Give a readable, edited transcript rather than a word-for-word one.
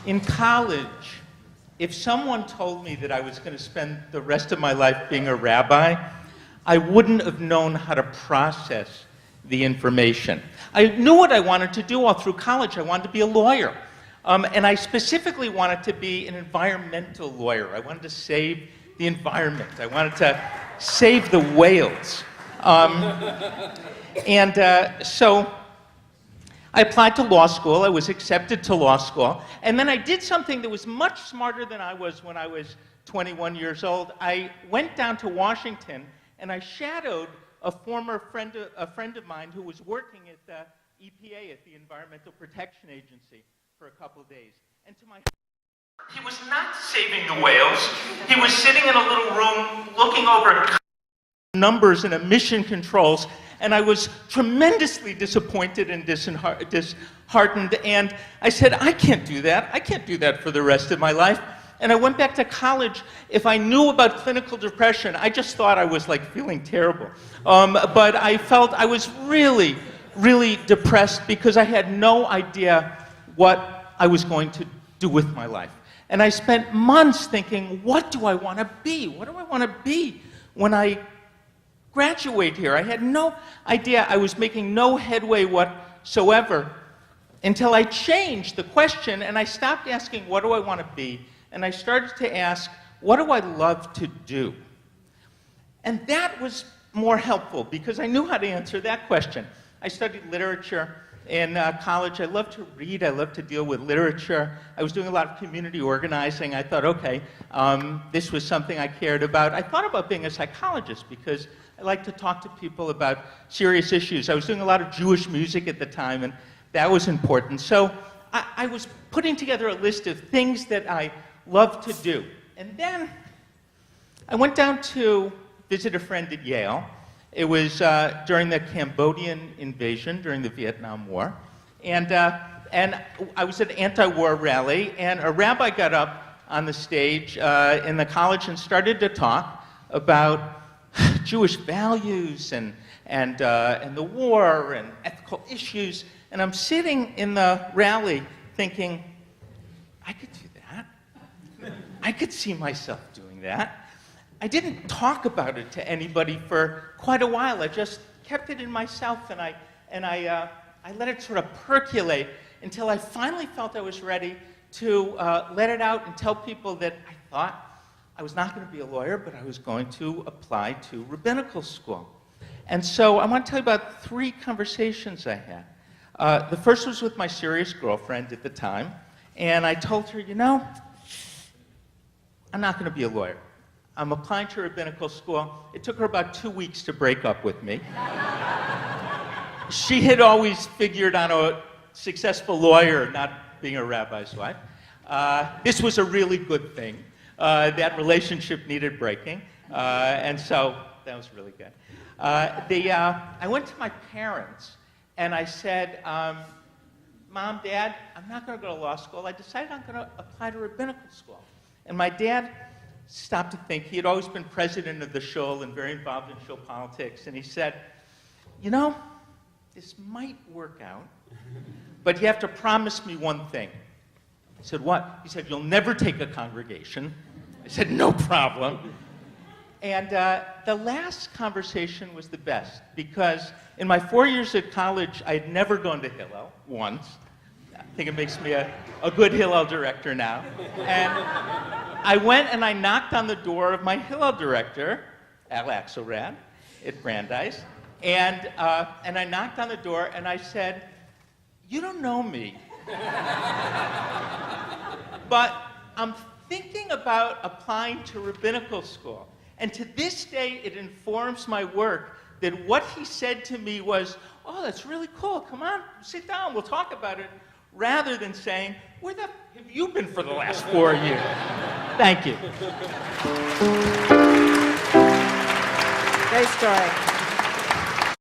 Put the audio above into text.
In college, if someone told me that I was going to spend the rest of my life being a rabbi, I wouldn't have known how to process the information. I knew what I wanted to do all through college. I wanted to be a lawyer. And I specifically wanted to be an environmental lawyer. I wanted to save the environment. I wanted to save the whales. So I applied to law school. I was accepted to law school. And then I did something that was much smarter than I was when I was 21 years old. I went down to Washington and I shadowed a former friend of mine who was working at the EPA, at the Environmental Protection Agency, for a couple of days. And to my he was not saving the whales. He was sitting in a little room looking over numbers and emission controls, and I was tremendously disappointed and disheartened, and I said, I can't do that. I can't do that for the rest of my life. And I went back to college. If I knew about clinical depression, I just thought I was like feeling terrible. But I felt I was really, really depressed because I had no idea what I was going to do with my life. And I spent months thinking, what do I want to be? What do I want to be when I graduate here? I had no idea. I was making no headway whatsoever until I changed the question and I stopped asking, what do I want to be? And I started to ask, what do I love to do? And that was more helpful because I knew how to answer that question. I studied literature in college. I loved to read. I loved to deal with literature. I was doing a lot of community organizing. I thought, okay, this was something I cared about. I thought about being a psychologist because I like to talk to people about serious issues. I was doing a lot of Jewish music at the time, and that was important. So I was putting together a list of things that I loved to do. And then I went down to visit a friend at Yale. It was during the Cambodian invasion, during the Vietnam War. And I was at an anti-war rally, and a rabbi got up on the stage in the college and started to talk about Jewish values and the war and ethical issues. And I'm sitting in the rally thinking, I could do that. I could see myself doing that. I didn't talk about it to anybody for quite a while. I just kept it in myself, and I let it sort of percolate until I finally felt I was ready to let it out and tell people that I thought I was not going to be a lawyer, but I was going to apply to rabbinical school. And so I want to tell you about 3 conversations I had. The first was with my serious girlfriend at the time, and I told her, you know, I'm not going to be a lawyer. I'm applying to rabbinical school. It took her about 2 weeks to break up with me. She had always figured on a successful lawyer, not being a rabbi's wife. This was a really good thing. That relationship needed breaking, and so that was really good. I went to my parents, and I said, Mom, Dad, I'm not going to go to law school. I decided I'm going to apply to rabbinical school. And my dad stopped to think. He had always been president of the shul and very involved in shul politics. And he said, you know, this might work out, but you have to promise me one thing. I said, what? He said, you'll never take a congregation. I said, no problem. And the last conversation was the best, because in my 4 years at college, I had never gone to Hillel once. I think it makes me a good Hillel director now. And I went and I knocked on the door of my Hillel director, Al Axelrad, at Brandeis, and I knocked on the door and I said, you don't know me, but I'm thinking about applying to rabbinical school. And to this day, it informs my work that what he said to me was, oh, that's really cool, come on, sit down, we'll talk about it, rather than saying, where the f have you been for the last 4 years? Thank you. Great story.